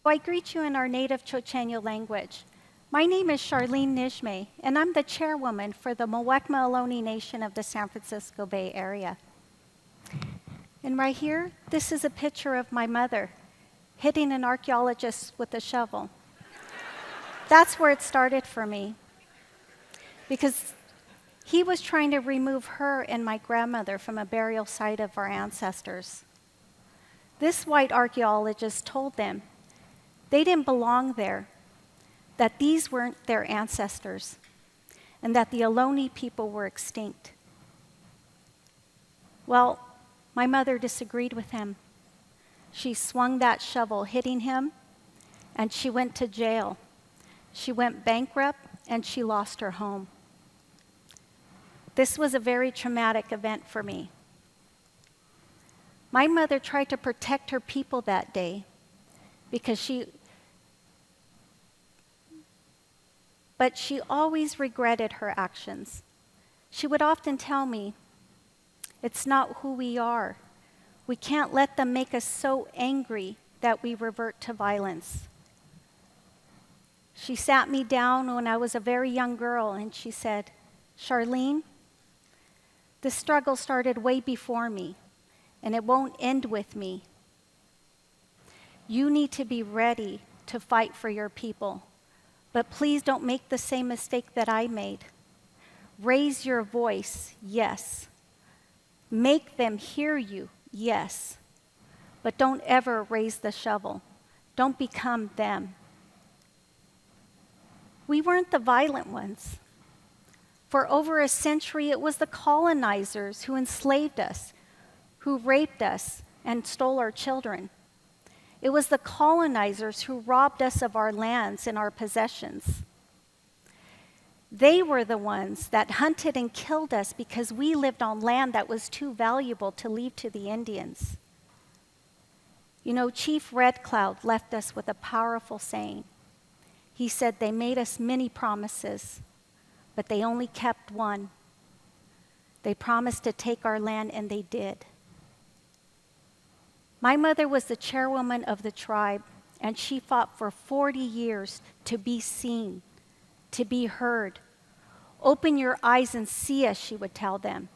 I greet you in our native Chochenyo language. My name is Charlene Nijmeh, and I'm the chairwoman for the Muwekma Ohlone Nation of the San Francisco Bay Area. And right here, this is a picture of my mother hitting an archaeologist with a shovel. That's where it started for me, because he was trying to remove her and my grandmother from a burial site of our ancestors. This white archaeologist told them they didn't belong there, that these weren't their ancestors, and that the Ohlone people were extinct. Well, my mother disagreed with him. She swung that shovel, hitting him, and she went to jail. She went bankrupt, and she lost her home. This was a very traumatic event for me. My mother tried to protect her people that day but she always regretted her actions. She would often tell me, "It's not who we are. We can't let them make us so angry that we revert to violence." She sat me down when I was a very young girl and she said, "Charlene, the struggle started way before me, and it won't end with me. You need to be ready to fight for your people, but please don't make the same mistake that I made. Raise your voice, yes. Make them hear you, yes. But don't ever raise the shovel. Don't become them." We weren't the violent ones. For over a century, it was the colonizers who enslaved us, who raped us and stole our children. It was the colonizers who robbed us of our lands and our possessions. They were the ones that hunted and killed us because we lived on land that was too valuable to leave to the Indians. You know, Chief Red Cloud left us with a powerful saying. He said they made us many promises, but they only kept one. They promised to take our land, and they did. My mother was the chairwoman of the tribe, and she fought for 40 years to be seen, to be heard. "Open your eyes and see us," she would tell them.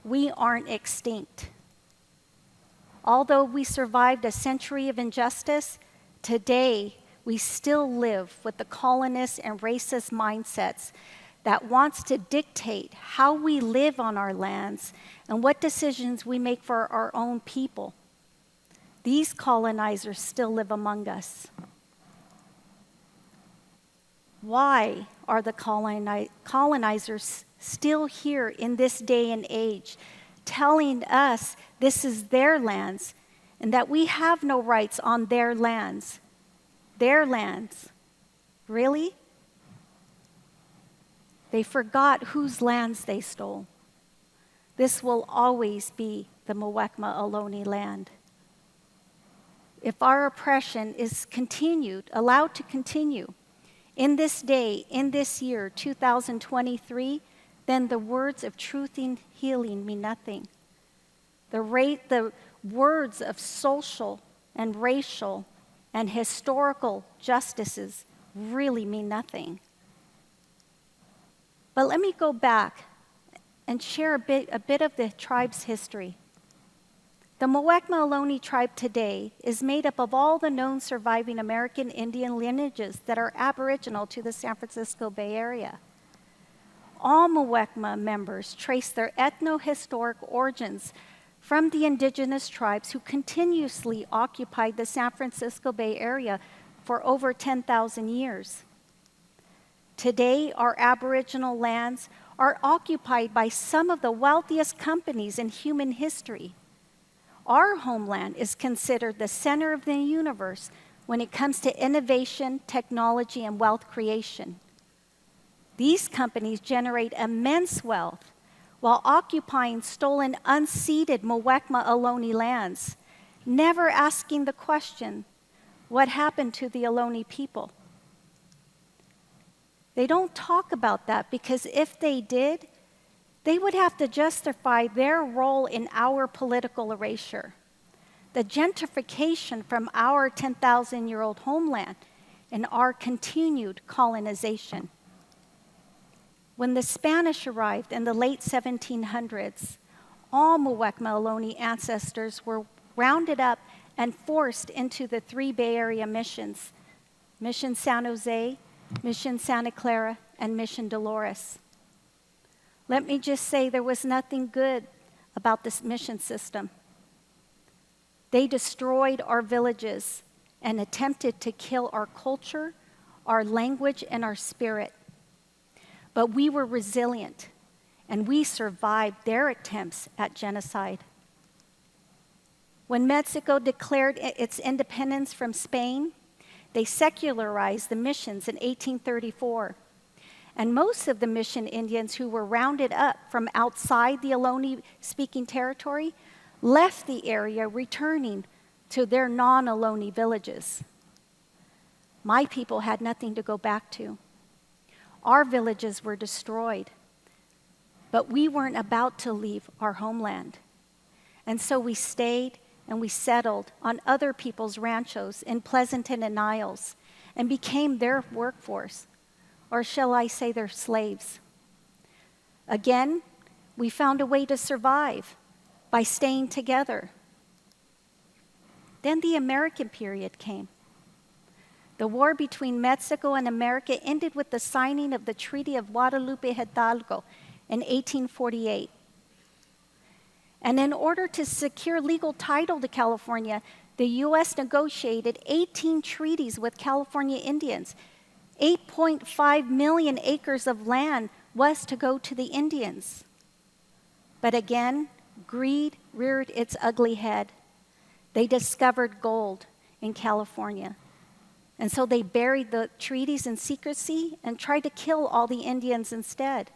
"We aren't extinct." Although we survived a century of injustice, today we still live with the colonist and racist mindsets that wants to dictate how we live on our lands and what decisions we make for our own people. These colonizers still live among us. Why are the colonizers still here in this day and age, telling us this is their lands and that we have no rights on their lands? Their lands. Really? They forgot whose lands they stole. This will always be the Muwekma Ohlone land. If our oppression is allowed to continue in this day, in this year, 2023, then the words of truth and healing mean nothing. The words of social and racial and historical justices really mean nothing. But let me go back and share a bit of the tribe's history. The Muwekma Ohlone Tribe today is made up of all the known surviving American Indian lineages that are aboriginal to the San Francisco Bay Area. All Muwekma members trace their ethno-historic origins from the indigenous tribes who continuously occupied the San Francisco Bay Area for over 10,000 years. Today, our aboriginal lands are occupied by some of the wealthiest companies in human history. Our homeland is considered the center of the universe when it comes to innovation, technology, and wealth creation. These companies generate immense wealth while occupying stolen, unceded Muwekma Ohlone lands, never asking the question, what happened to the Ohlone people? They don't talk about that because if they did, they would have to justify their role in our political erasure. the gentrification from our 10,000-year-old homeland and our continued colonization. When the Spanish arrived in the late 1700s, all Muwekma Ohlone ancestors were rounded up and forced into the 3 Bay Area missions: Mission San Jose, Mission Santa Clara, and Mission Dolores. Let me just say there was nothing good about this mission system. They destroyed our villages and attempted to kill our culture, our language, and our spirit. But we were resilient, and we survived their attempts at genocide. When Mexico declared its independence from Spain, they secularized the missions in 1834. And most of the mission Indians who were rounded up from outside the Ohlone-speaking territory left the area, returning to their non-Ohlone villages. My people had nothing to go back to. Our villages were destroyed, but we weren't about to leave our homeland. And so we stayed and we settled on other people's ranchos in Pleasanton and Niles and became their workforce, or shall I say their slaves. Again, we found a way to survive by staying together. Then the American period came. The war between Mexico and America ended with the signing of the Treaty of Guadalupe Hidalgo in 1848. And in order to secure legal title to California, the U.S. negotiated 18 treaties with California Indians. 8.5 million acres of land was to go to the Indians. But again, greed reared its ugly head. They discovered gold in California. And so they buried the treaties in secrecy and tried to kill all the Indians instead.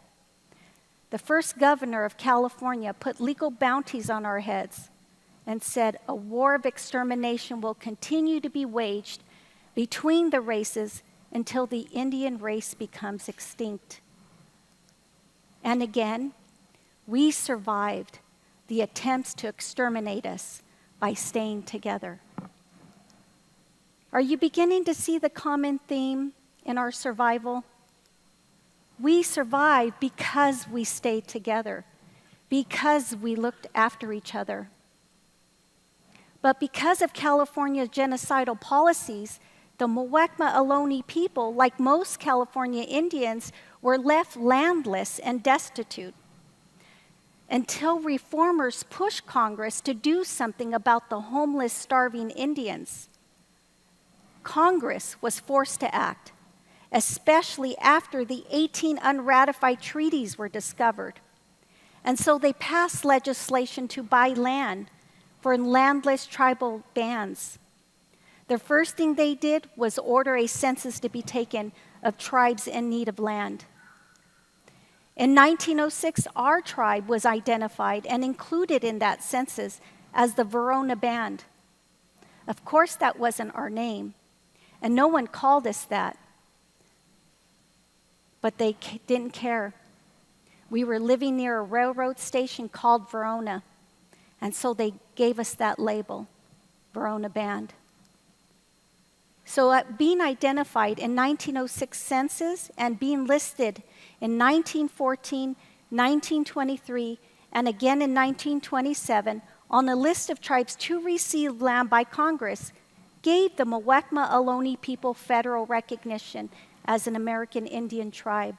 The first governor of California put legal bounties on our heads and said a war of extermination will continue to be waged between the races until the Indian race becomes extinct. And again, we survived the attempts to exterminate us by staying together. Are you beginning to see the common theme in our survival? We survived because we stayed together, because we looked after each other. But because of California's genocidal policies, the Muwekma Ohlone people, like most California Indians, were left landless and destitute until reformers pushed Congress to do something about the homeless, starving Indians. Congress was forced to act, especially after the 18 unratified treaties were discovered. And so they passed legislation to buy land for landless tribal bands. The first thing they did was order a census to be taken of tribes in need of land. In 1906, our tribe was identified and included in that census as the Verona Band. Of course, that wasn't our name, and no one called us that. But they didn't care. We were living near a railroad station called Verona, and so they gave us that label, Verona Band. So being identified in 1906 census and being listed in 1914, 1923, and again in 1927 on the list of tribes to receive land by Congress gave the Muwekma Ohlone people federal recognition as an American Indian tribe.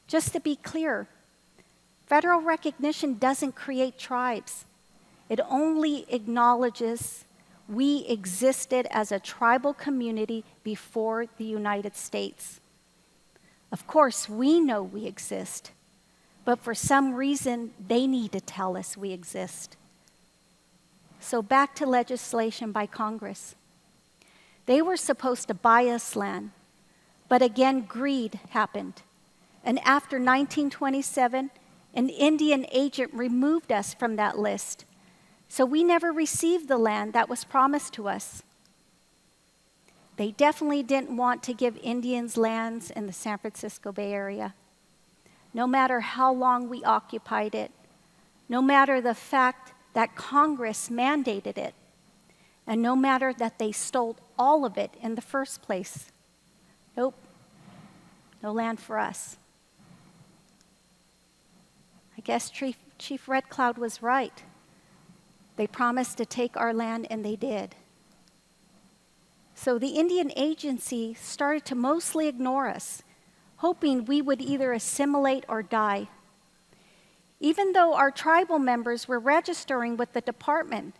Just to be clear, federal recognition doesn't create tribes. It only acknowledges we existed as a tribal community before the United States. Of course, we know we exist, but for some reason, they need to tell us we exist. So back to legislation by Congress. They were supposed to buy us land, but again, greed happened. And after 1927, an Indian agent removed us from that list. So we never received the land that was promised to us. They definitely didn't want to give Indians lands in the San Francisco Bay Area. No matter how long we occupied it, no matter the fact that Congress mandated it, and no matter that they stole all of it in the first place. Nope, no land for us. I guess Chief Red Cloud was right. They promised to take our land, and they did. So the Indian Agency started to mostly ignore us, hoping we would either assimilate or die. Even though our tribal members were registering with the department,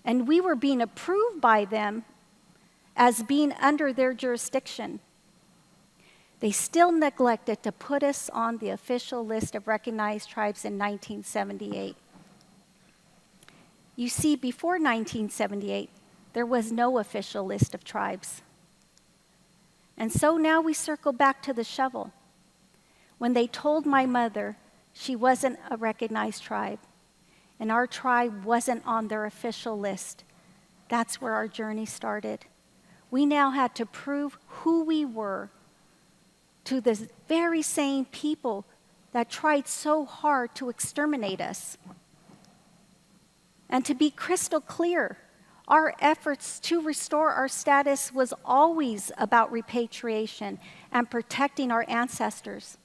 and we were being approved by them as being under their jurisdiction, they still neglected to put us on the official list of recognized tribes in 1978. You see, before 1978, there was no official list of tribes. And so now we circle back to the shovel. When they told my mother she wasn't a recognized tribe, and our tribe wasn't on their official list, that's where our journey started. We now had to prove who we were to the very same people that tried so hard to exterminate us. And to be crystal clear, our efforts to restore our status was always about repatriation and protecting our ancestors.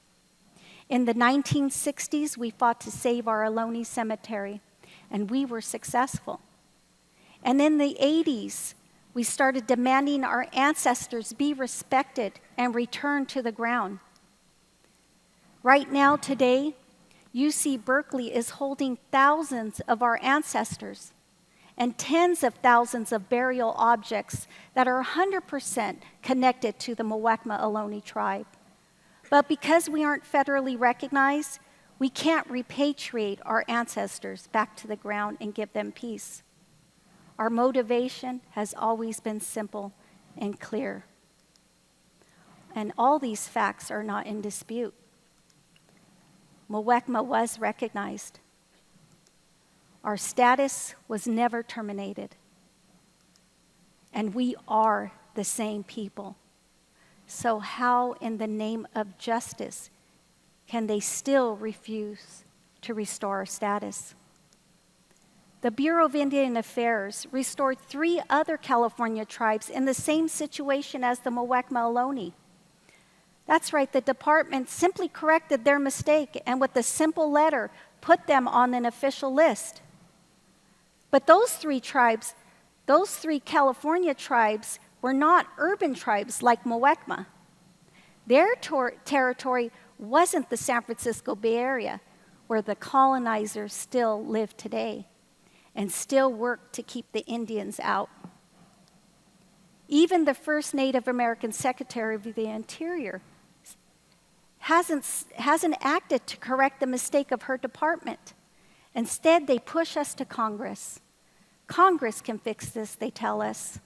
In the 1960s, we fought to save our Ohlone cemetery, and we were successful. And in the 80s, we started demanding our ancestors be respected and returned to the ground. Right now, today, UC Berkeley is holding thousands of our ancestors and tens of thousands of burial objects that are 100% connected to the Muwekma Ohlone Tribe. But because we aren't federally recognized, we can't repatriate our ancestors back to the ground and give them peace. Our motivation has always been simple and clear. And all these facts are not in dispute. Muwekma was recognized. Our status was never terminated. And we are the same people. So how, in the name of justice, can they still refuse to restore our status? The Bureau of Indian Affairs restored 3 other California tribes in the same situation as the Muwekma Ohlone. That's right, the department simply corrected their mistake and with a simple letter put them on an official list. But those 3 tribes, those 3 California tribes, were not urban tribes like Muwekma. Their territory wasn't the San Francisco Bay Area, where the colonizers still live today and still work to keep the Indians out. Even the first Native American Secretary of the Interior hasn't acted to correct the mistake of her department. Instead, they push us to Congress. Congress can fix this, they tell us.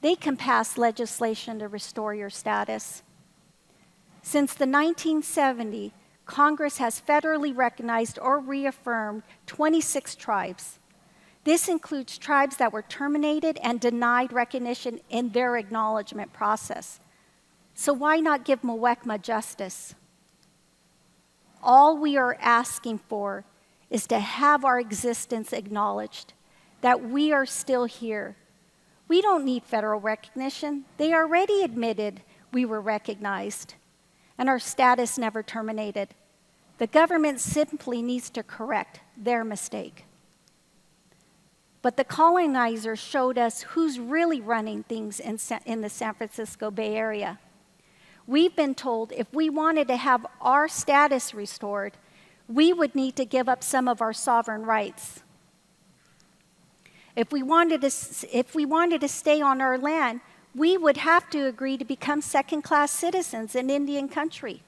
They can pass legislation to restore your status. Since the 1970s, Congress has federally recognized or reaffirmed 26 tribes. This includes tribes that were terminated and denied recognition in their acknowledgement process. So why not give Muwekma justice? All we are asking for is to have our existence acknowledged, that we are still here. We don't need federal recognition. They already admitted we were recognized, and our status never terminated. The government simply needs to correct their mistake. But the colonizers showed us who's really running things in the San Francisco Bay Area. We've been told if we wanted to have our status restored, we would need to give up some of our sovereign rights. If we wanted to stay on our land, we would have to agree to become second-class citizens in Indian country.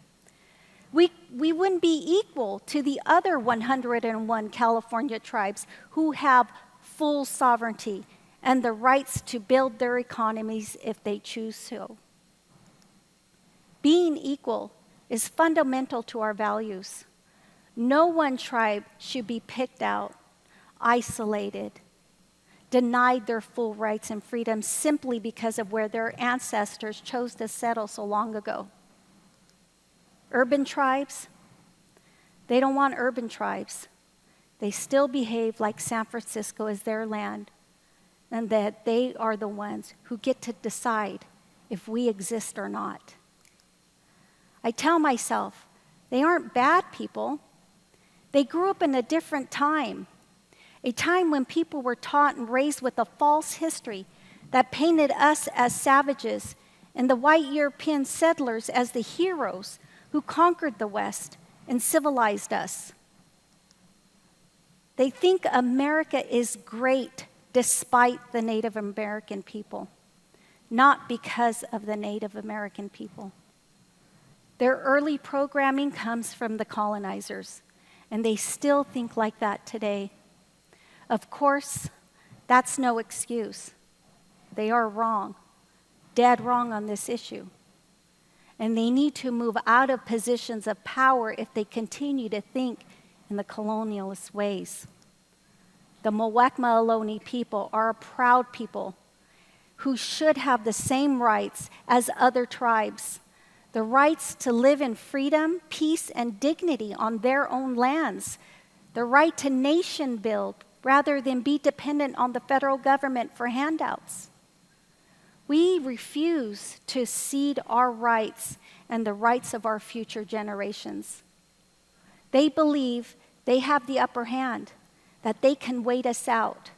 We wouldn't be equal to the other 101 California tribes who have full sovereignty and the rights to build their economies if they choose so. Being equal is fundamental to our values. No one tribe should be picked out, isolated, denied their full rights and freedoms simply because of where their ancestors chose to settle so long ago. Urban tribes, they don't want urban tribes. they still behave like San Francisco is their land, and that they are the ones who get to decide if we exist or not. I tell myself, they aren't bad people. They grew up in a different time, a time when people were taught and raised with a false history that painted us as savages and the white European settlers as the heroes who conquered the West and civilized us. They think America is great despite the Native American people, not because of the Native American people. Their early programming comes from the colonizers, and they still think like that today. Of course, that's no excuse. They are wrong, dead wrong on this issue. And they need to move out of positions of power if they continue to think in the colonialist ways. The Muwekma Ohlone people are a proud people who should have the same rights as other tribes. The rights to live in freedom, peace, and dignity on their own lands. The right to nation build rather than be dependent on the federal government for handouts. We refuse to cede our rights and the rights of our future generations. They believe they have the upper hand, that they can wait us out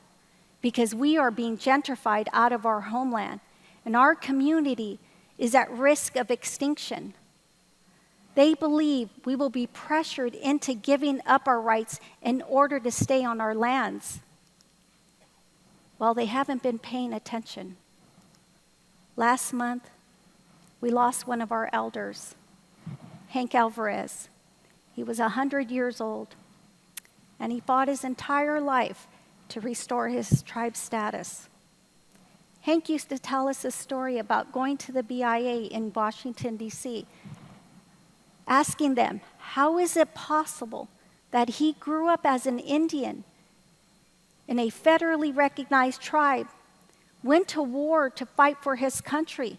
because we are being gentrified out of our homeland and our community is at risk of extinction. They believe we will be pressured into giving up our rights in order to stay on our lands. Well, they haven't been paying attention. Last month, we lost one of our elders, Hank Alvarez. He was 100 years old, and he fought his entire life to restore his tribe status. Hank used to tell us a story about going to the BIA in Washington, D.C., asking them, how is it possible that he grew up as an Indian in a federally recognized tribe, went to war to fight for his country,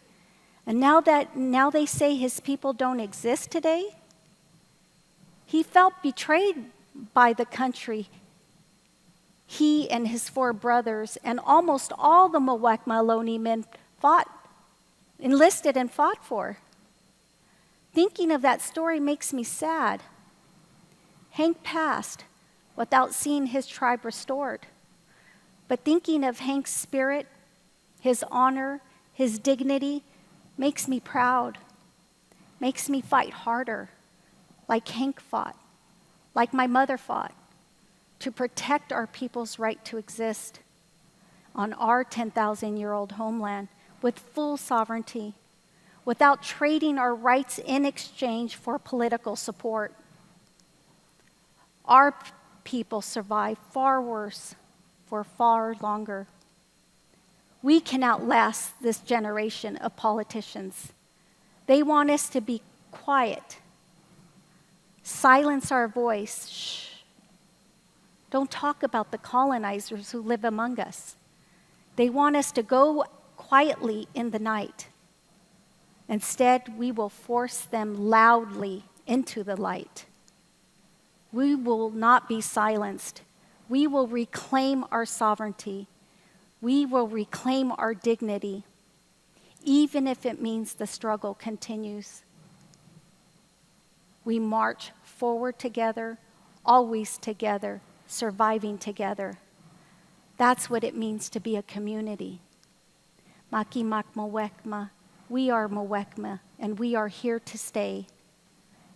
and now they say his people don't exist today? He felt betrayed by the country he and his 4 brothers and almost all the Muwekma Ohlone men enlisted and fought for. Thinking of that story makes me sad. Hank passed without seeing his tribe restored. But thinking of Hank's spirit, his honor, his dignity, makes me proud, makes me fight harder, like Hank fought, like my mother fought, to protect our people's right to exist on our 10,000-year-old homeland with full sovereignty, without trading our rights in exchange for political support. Our people survive far worse for far longer. We can outlast this generation of politicians. They want us to be quiet, silence our voice. Shh. Don't talk about the colonizers who live among us. They want us to go quietly in the night. Instead, we will force them loudly into the light. We will not be silenced. We will reclaim our sovereignty. We will reclaim our dignity, even if it means the struggle continues. We march forward together, always together, surviving together. That's what it means to be a community. Maki mak Muwekma. We are Muwekma, and we are here to stay.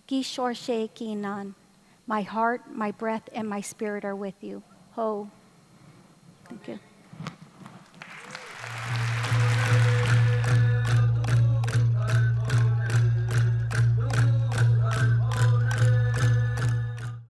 Gishor Shekinan. My heart, my breath, and my spirit are with you. Ho. Thank you.